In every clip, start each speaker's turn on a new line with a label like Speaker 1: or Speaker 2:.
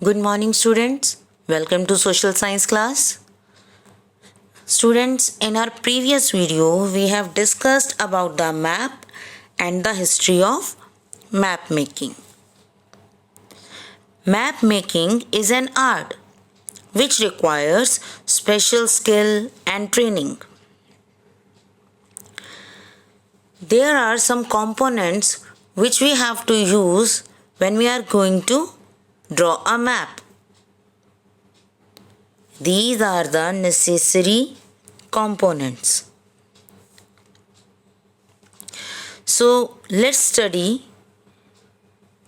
Speaker 1: Good morning, students. Welcome to social science class. Students, in our previous video, we have discussed about the map and the history of map making. Map making is an art which requires special skill and training. There are some components which we have to use when we are going to draw a map. These are the necessary components. So let's study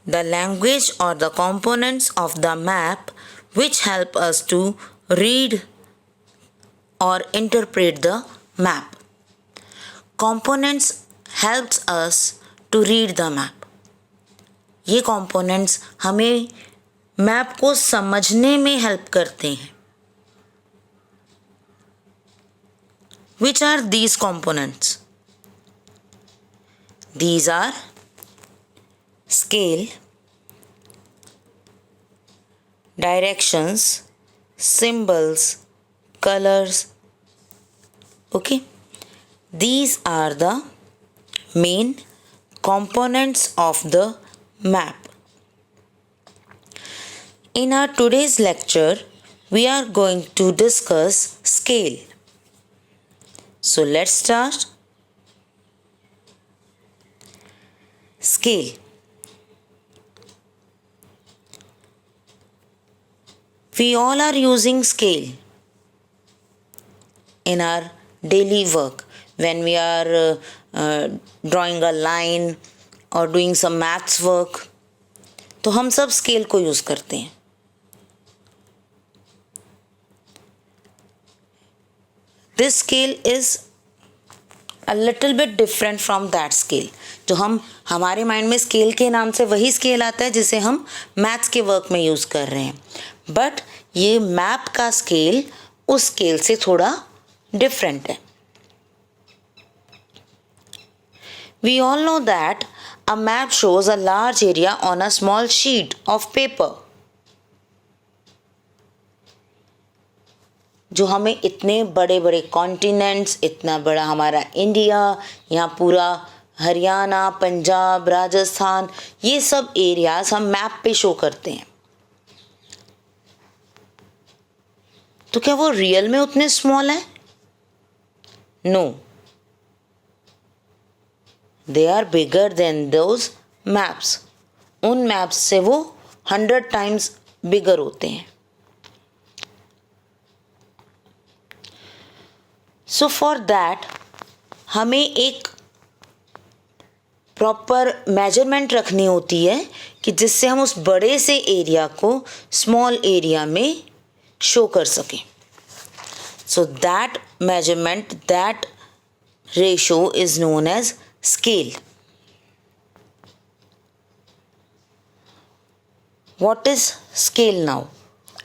Speaker 1: the language or the components of the map which help us to read or interpret the map. Components helps us to read the map. ये components हमें map को समझने में help करते हैं. Which are these components? These are scale, directions, symbols, colors. Okay, these are the main components of the map. In our today's lecture, we are going to discuss scale. So let's start. Scale. We all are using scale in our daily work when we are drawing a line or doing some maths work. तो हम सब scale को use करते हैं. This scale is a little bit different from that scale. जो हमारे mind में scale के नाम से वही स्केल आता है जिसे हम मैथ्स के वर्क में यूज़ कर रहे हैं, बट ये मैप का स्केल उस स्केल से थोड़ा डिफरेंट है. We all know that a map shows a large area on a small sheet of paper. जो हमें इतने बड़े बड़े कॉन्टिनेंट्स, इतना बड़ा हमारा इंडिया, यहाँ पूरा हरियाणा, पंजाब, राजस्थान, ये सब एरियाज हम मैप पे शो करते हैं. तो क्या वो रियल में उतने स्मॉल हैं? No, they are bigger than those maps. उन मैप्स से वो 100 टाइम्स बिगर होते हैं. सो फॉर दैट हमें एक प्रॉपर मेजरमेंट रखनी होती है कि जिससे हम उस बड़े से एरिया को स्मॉल एरिया में शो कर सकें. So that measurement, that ratio is known as scale. What is scale now?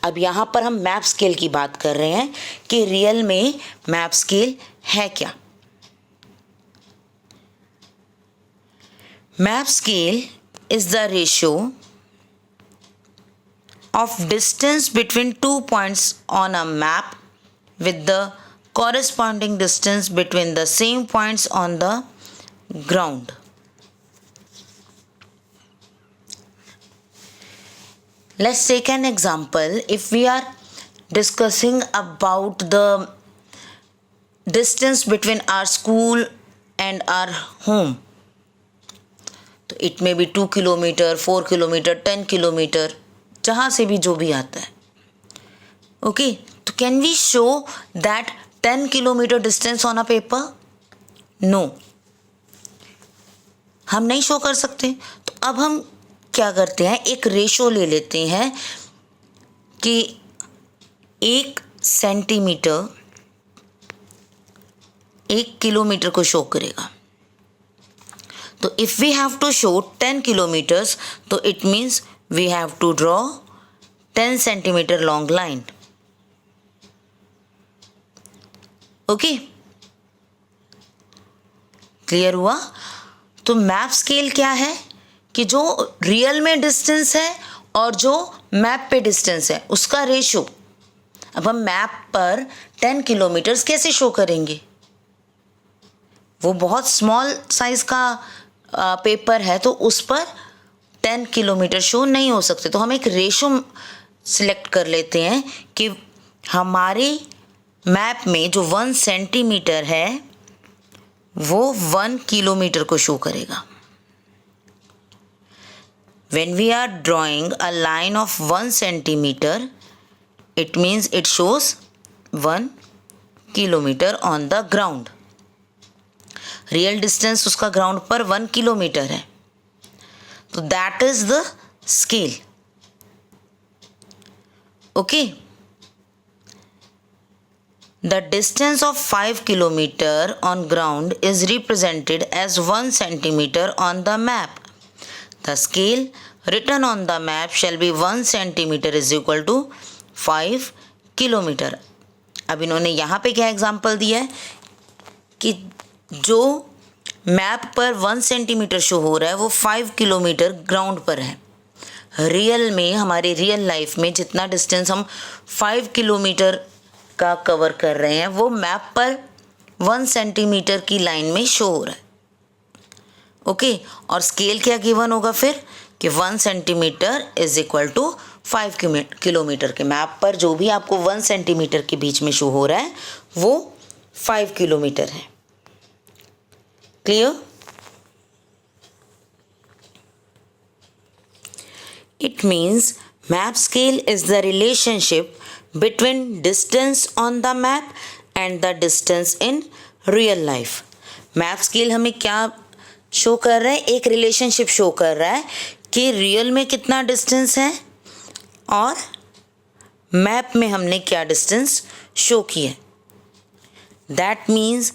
Speaker 1: अब यहाँ पर हम मैप स्केल की बात कर रहे हैं कि रियल में मैप स्केल है क्या. Map scale is the ratio of distance between 2 points on a map with the corresponding distance between the same points on the ground. Let's take an example. If we are discussing about the distance between our school and our home, तो it may be 2 kilometre, 4 kilometre, 10 kilometre, जहाँ से भी जो भी आता है. Okay, तो can we show that 10 kilometre distance on a paper? No, हम नहीं शो कर सकते. तो अब हम क्या करते हैं, एक रेशो ले लेते हैं कि 1 सेंटीमीटर 1 किलोमीटर को शो करेगा. तो if we have to show 10 kilometres, तो it means we have to draw 10 centimetre long line. Okay, clear हुआ? तो मैप स्केल क्या है कि जो रियल में डिस्टेंस है और जो मैप पे डिस्टेंस है उसका रेशो। अब हम मैप पर 10 किलोमीटर्स कैसे शो करेंगे? वो बहुत स्मॉल साइज का पेपर है तो उस पर 10 किलोमीटर शो नहीं हो सकते। तो हम एक रेशो सिलेक्ट कर लेते हैं कि हमारे मैप में जो 1 सेंटीमीटर है वो 1 किलोमीटर को शो करेगा। When we are drawing a line of 1 centimeter, it means it shows 1 kilometer on the ground. Real distance उसका ग्राउंड पर 1 किलोमीटर है, तो that is the scale. Okay, the distance of 5 kilometre on ground is represented as 1 centimetre on the map. The scale written on the map shall be 1 centimeter is equal to 5 kilometre. अब इन्होंने यहाँ पे क्या example दिया है कि जो map पर 1 सेंटीमीटर शो हो रहा है वो 5 किलोमीटर ग्राउंड पर है। रियल में, हमारे रियल लाइफ में जितना डिस्टेंस हम 5 किलोमीटर का कवर कर रहे हैं वो मैप पर 1 सेंटीमीटर की लाइन में शो हो रहा है। ओके, और स्केल क्या गिवन होगा फिर कि 1 centimetre is equal to 5 kilometre. के मैप पर जो भी आपको 1 सेंटीमीटर के बीच में शो हो रहा है वो 5 किलोमीटर है। Clear? It means map scale is the relationship between distance on the map and the distance in real life. Map scale हमें क्या शो कर रहा है? एक रिलेशनशिप शो कर रहा है कि रियल में कितना डिस्टेंस है और मैप में हमने क्या डिस्टेंस शो किया है। That means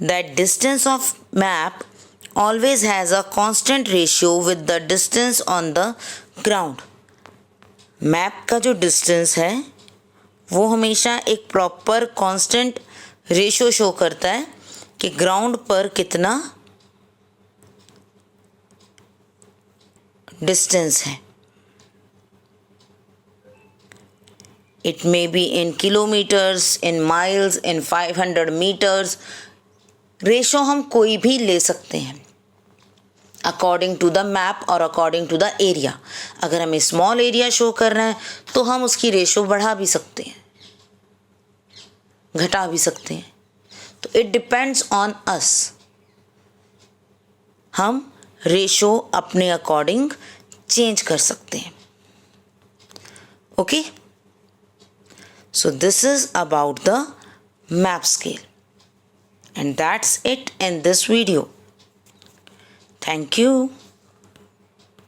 Speaker 1: that distance of map always has a constant ratio with the distance on the ground. Map का जो डिस्टेंस है वो हमेशा एक प्रॉपर कांस्टेंट रेशियो शो करता है कि ग्राउंड पर कितना डिस्टेंस है। It may be in kilometers, in miles, in 500 meters. Ratio हम कोई भी ले सकते हैं अकॉर्डिंग टू द मैप और अकॉर्डिंग टू द एरिया। अगर हमें स्मॉल एरिया शो कर रहा है तो हम उसकी रेशो बढ़ा भी सकते हैं, घटा भी सकते हैं। तो इट डिपेंड्स ऑन अस, हम रेशो अपने अकॉर्डिंग चेंज कर सकते हैं। Okay, so this is about the map scale. And that's it in this video. Thank you.